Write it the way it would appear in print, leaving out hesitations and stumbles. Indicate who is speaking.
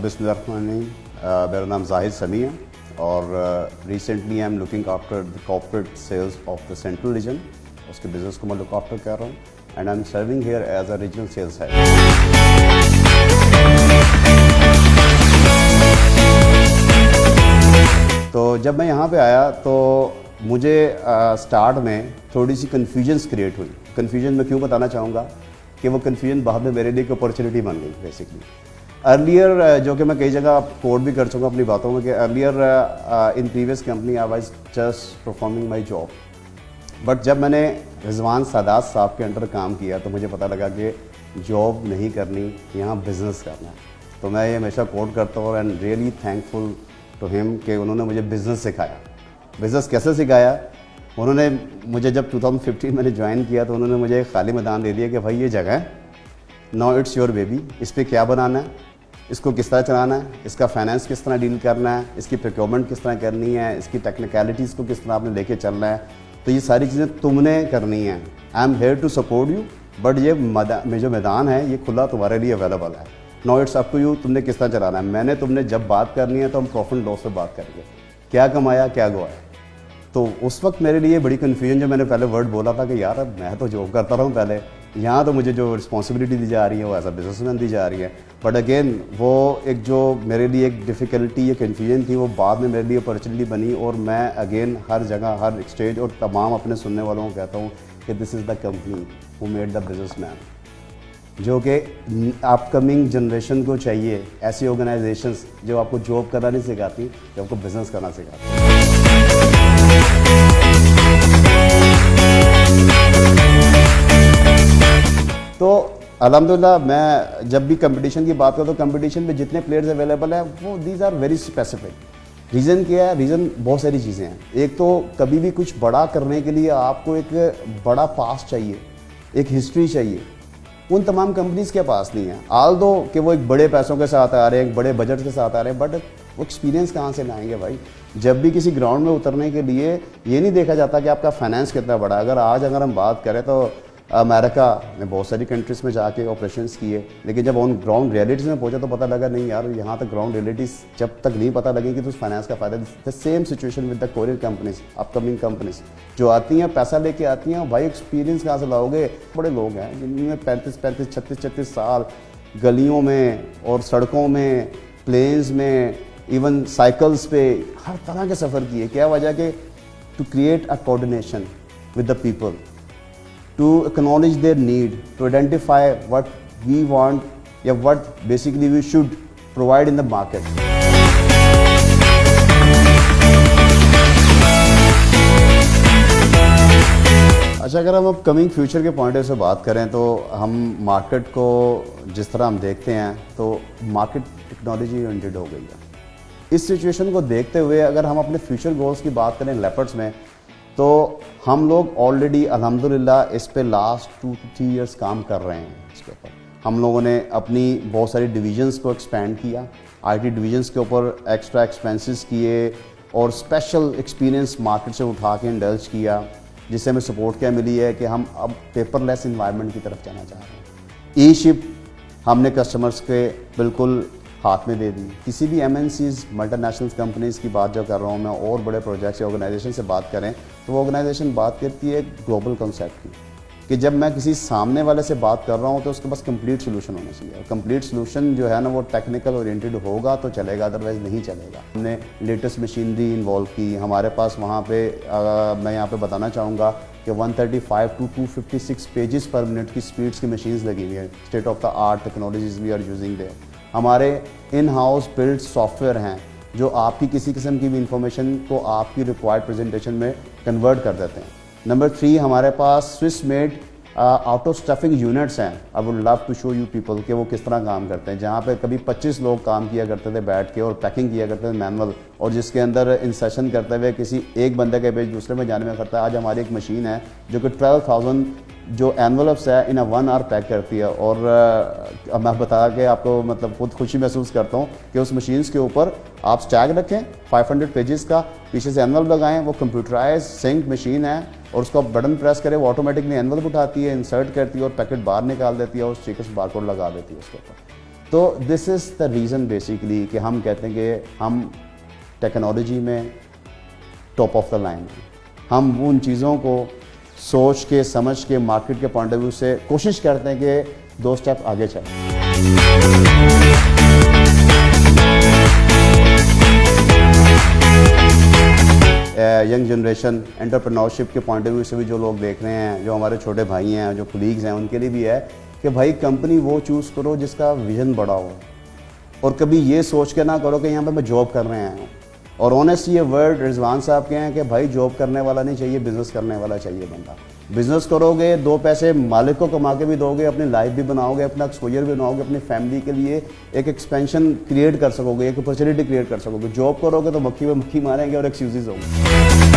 Speaker 1: बिस्मिल्लाहिर्रहमानिर्रहीम। मेरा नाम जाहिद समी है और recently I am looking after the corporate sales of the central region. उसके बिज़नेस को मैं लुक आफ्टर कर रहा हूँ and I am serving here as a regional sales head. तो जब मैं यहाँ पे आया तो मुझे स्टार्ट में थोड़ी सी कन्फ्यूजन्स क्रिएट हुई। कन्फ्यूजन मैं क्यों बताना चाहूँगा कि वो कन्फ्यूजन बाद में मेरे लिए एक अपॉर्चुनिटी बन गई। बेसिकली अर्लियर, जो कि मैं कई जगह कोड भी कर चुका अपनी बातों में, कि earlier in previous company I was just performing my job, but जब मैंने रिजवान सादात साहब के अंडर काम किया तो मुझे पता लगा कि जॉब नहीं करनी, यहाँ बिज़नेस करना है। तो मैं ये हमेशा कोड करता हूँ and really thankful to him कि उन्होंने मुझे बिज़नेस सिखाया। बिज़नेस कैसे सिखाया? उन्होंने मुझे जब 2015 मैंने ज्वाइन किया तो उन्होंने मुझे एक खाली मैदान दे दिया कि भाई ये जगह है, नाउ इट्स योर बेबी, इस पर क्या बनाना है, इसको किस तरह चलाना है, इसका फाइनेंस किस तरह डील करना है, इसकी प्रोक्योरमेंट किस तरह करनी है, इसकी टेक्निकलिटीज़ को किस तरह आपने लेके चलना है। तो ये सारी चीज़ें तुमने करनी है। I am here to support you, but ये जो मैदान है ये खुला तुम्हारे लिए अवेलेबल है। Now it's up to you, तुमने किस तरह चलाना है। मैंने तुमने जब बात करनी है तो हम प्रॉफिट लॉस पे बात करेंगे, क्या कमाया क्या गवाया। तो उस वक्त मेरे लिए बड़ी कन्फ्यूजन, जो मैंने पहले वर्ड बोला था कि यार अब मैं तो जॉब करता रहा हूँ पहले, यहाँ तो मुझे जो रिस्पॉन्सिबिलिटी दी जा रही है वो एज अ बिजनेसमैन दी जा रही है। बट अगेन वो एक जो मेरे लिए एक डिफ़िकल्टी या कन्फ्यूजन थी, वो बाद में मेरे लिए अपॉर्चुनिटी बनी। और मैं अगेन हर जगह, हर स्टेज और तमाम अपने सुनने वालों को कहता हूँ कि this is the company who made the businessman, जो कि अपकमिंग जनरेशन को चाहिए ऐसी ऑर्गेनाइजेशंस जो आपको जॉब करना नहीं सिखाती, जो आपको बिज़नेस करना सिखाती। तो अल्हम्दुलिल्लाह मैं जब भी कंपटीशन की बात करता हूँ, कंपटीशन में जितने प्लेयर्स अवेलेबल हैं वो these are very specific. Reason क्या है? रीज़न बहुत सारी चीज़ें हैं। एक तो कभी भी कुछ बड़ा करने के लिए आपको एक बड़ा पास चाहिए, एक हिस्ट्री चाहिए। उन तमाम कंपनीज़ के पास नहीं है। आल दो कि वो एक बड़े पैसों के साथ आ रहे हैं, एक बड़े बजट के साथ आ रहे हैं, बट वो एक्सपीरियंस कहाँ से लाएंगे भाई? जब भी किसी ग्राउंड में उतरने के लिए ये नहीं देखा जाता कि आपका फाइनेंस कितना बड़ा है। अगर हम बात करें तो अमेरिका ने बहुत सारी कंट्रीज़ में जाके ऑपरेशंस किए, लेकिन जब ऑन ग्राउंड रियलिटीज़ में पहुंचा तो पता लगा नहीं यार, यहाँ तक ग्राउंड रियलिटीज़ जब तक नहीं पता लगी कि तो उस फाइनेंस का फ़ायदा। The same situation with the Korean companies, upcoming companies जो आती हैं, पैसा लेके आती हैं, भाई एक्सपीरियंस कहाँ से लाओगे? बड़े लोग हैं जिनमें 35-35, 36-36 साल गलियों में और सड़कों में, प्लेन्स में, इवन साइकिल्स पे हर तरह के सफ़र किए। क्या वजह कि to create a coordination with the people, to acknowledge their need, to identify what we want, या what basically we should provide in the market. अच्छा, अगर हम अब कमिंग फ्यूचर के पॉइंट से बात करें तो हम मार्केट को जिस तरह हम देखते हैं तो मार्केट टेक्नोलॉजी ओरिएंटेड हो गई है। इस सिचुएशन को देखते हुए अगर हम अपने फ्यूचर गोल्स की बात करें लेपर्ड्स में, तो हम लोग ऑलरेडी अल्हम्दुलिल्लाह इस पे लास्ट 2 to 3 ईयर्स काम कर रहे हैं। इसके ऊपर हम लोगों ने अपनी बहुत सारी डिवीजन्स को एक्सपेंड किया, आईटी डिवीजन्स के ऊपर एक्स्ट्रा एक्सपेंसेस किए और स्पेशल एक्सपीरियंस मार्केट से उठा के इंडल्ज किया, जिससे हमें सपोर्ट क्या मिली है कि हम अब पेपरलेस इन्वायरमेंट की तरफ जाना चाह रहे हैं। ई शिप हमने कस्टमर्स के बिल्कुल हाथ में दे दी। किसी भी एमएनसीज, मल्टीनेशनल कंपनीज़ की बात जो कर रहा हूँ मैं, और बड़े प्रोजेक्ट्स या ऑर्गेनाइजेशन से बात करें तो वो ऑर्गेनाइजेशन बात करती है ग्लोबल कॉन्सेप्ट की, कि जब मैं किसी सामने वाले से बात कर रहा हूँ तो उसके पास कंप्लीट सोल्यूशन होना चाहिए। कंप्लीट सोल्यूशन जो है ना वो टेक्निकल ओरिएंटेड होगा तो चलेगा, अदरवाइज नहीं चलेगा। हमने लेटेस्ट मशीनरी इन्वॉल्व की। हमारे पास वहाँ पे मैं यहाँ पे बताना चाहूँगा कि 135 to 256 पेजेस पर मिनट की स्पीड्स की मशीन्स लगी हुई है। State of the art technologies we are using there. हमारे इन हाउस बिल्ड सॉफ्टवेयर हैं जो आपकी किसी किस्म की भी इंफॉर्मेशन को आपकी रिक्वायर्ड प्रेजेंटेशन में कन्वर्ट कर देते हैं। नंबर 3, हमारे पास Swiss made auto stuffing units हैं। I would love to show you people कि वो किस तरह काम करते हैं। जहाँ पे कभी 25 लोग काम किया करते थे बैठ के और पैकिंग किया करते थे मैनुअल, और जिसके अंदर इंसेशन करते हुए किसी एक बंदे के पेज दूसरे में जाने में करता है। आज हमारी एक मशीन है जो कि 12,000 जो एनवलप्स है इन 1 आवर पैक करती है। और मैं बता के आपको मतलब खुद खुशी महसूस करता हूँ कि उस मशीन्स के ऊपर आप स्टैग रखें 500 पेजेस का, पीछे से एनवलप लगाएं, वो कंप्यूटराइज सिंक मशीन है और उसको बटन प्रेस करें, वो ऑटोमेटिकली एनवलप उठाती है, इंसर्ट करती है और पैकेट बाहर निकाल देती है और स्टिकर बारकोड लगा देती है उसके ऊपर। तो this is the reason basically कि हम कहते हैं कि हम टेक्नोलॉजी में टॉप ऑफ द लाइन हैं। हम उन चीज़ों को सोच के समझ के मार्केट के पॉइंट ऑफ व्यू से कोशिश करते हैं कि 2 स्टेप आगे चलें। यंग जनरेशन एंटरप्रेन्योरशिप के पॉइंट ऑफ व्यू से भी जो लोग देख रहे हैं, जो हमारे छोटे भाई हैं, जो कोलीग्स हैं, उनके लिए भी है कि भाई कंपनी वो चूज़ करो जिसका विजन बड़ा हो, और कभी ये सोच के ना करो कि यहाँ पे मैं जॉब कर रहे हैं। और ऑनेस्ट ये वर्ड रिजवान साहब के हैं कि भाई जॉब करने वाला नहीं चाहिए, बिजनेस करने वाला चाहिए बंदा। बिजनेस करोगे, 2 पैसे मालिक को कमा के भी दोगे, अपनी लाइफ भी बनाओगे, अपना एक्सपोजर भी बनाओगे, अपनी फैमिली के लिए एक एक्सपेंशन क्रिएट कर सकोगे, एक अपॉर्चुनिटी क्रिएट कर सकोगे। जॉब करोगे तो मक्खी में मक्खी मारेंगे और एक्सक्यूजेज होंगे।